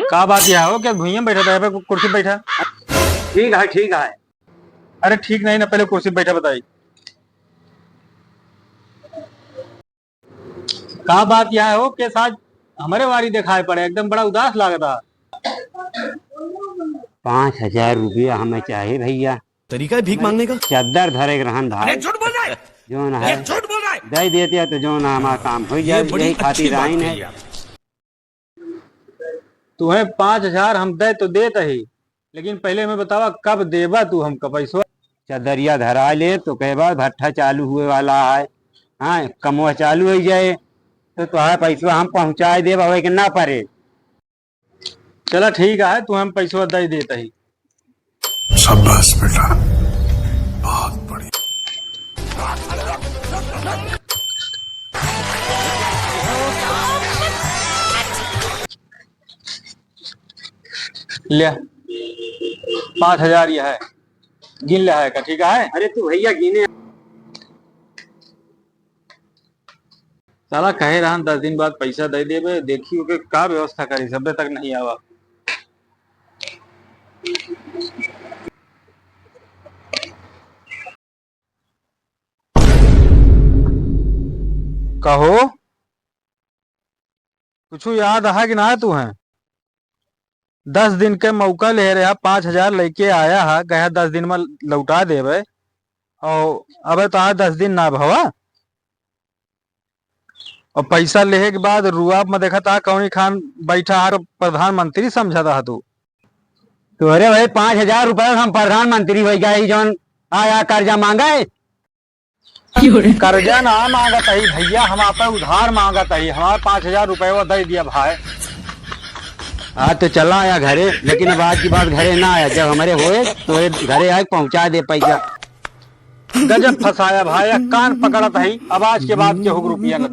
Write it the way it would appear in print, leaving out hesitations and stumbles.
का बात यह हो क्या भुइया बैठा था कुर्सी पे बैठा। ठीक है ठीक है। अरे ठीक नहीं ना, पहले कुर्सी पे बैठा बताई का बात यह हो कि आज हमारे वारी दिखाई पड़े, एकदम बड़ा उदास लागता। 5,000 रुपया हमें चाहिए भैया। तरीका है भीख मांगने का। चद्दर धरे के रहन धार झूठ बोल रहा है, जो न है झूठ बोल रहा है। दे देते हैं तो जो न हमारा काम हो जाए, बड़ी यही अच्छी खातिर बात आइन कही है। आप। तुम्हें 5,000 हम दे तो देत ही, लेकिन पहले मैं बतावा कब देबा तू हमका पैसा। चदरिया धरा ले तो कई बार भट्ठा चालू हुए वाला है। हाँ, कमवा चालू हो जाए तो तुम्हारा पैसा हम पहुंचा दे भाई के ना पड़े। चला ठीक है, तू हम पैसा दे देता ही। शाबाश बेटा, बहुत बढ़िया। ले 5,000 यह है, गिन ले है का ठीक है। अरे तू भैया गिने। साला कहे रहा 10 दिन बाद पैसा दे देबे, देखियो के का व्यवस्था करी, सबे तक नहीं आवा। कहो कुछ याद है कि ना तू है। 10 दिन के मौका ले रहा, 5,000 लेके आया है, कहा 10 दिन में लौटा देवे और अब तो आज 10 दिन ना भवा। और पैसा लेहे के बाद रुआब में देखा था कौनी खान बैठा है, प्रधानमंत्री समझा था तू। तो अरे भाई 5,000 रुपया हम प्रधानमंत्री हो गए जौन आया कर्जा मांगा है। कर्जा ना मांगत ही भैया, हम आपका उधार मांगत ही, हमारे 5,000 रुपये दे दिया भाई। हाँ तो चला आया घरे, लेकिन अब आज की बात घरे ना आया, जब हमारे होए तो घरे आए पहुंचा दे पैसा। गजब फंसाया भाई, कान पकड़त ही, अब आज के बाद के रुपया न दे।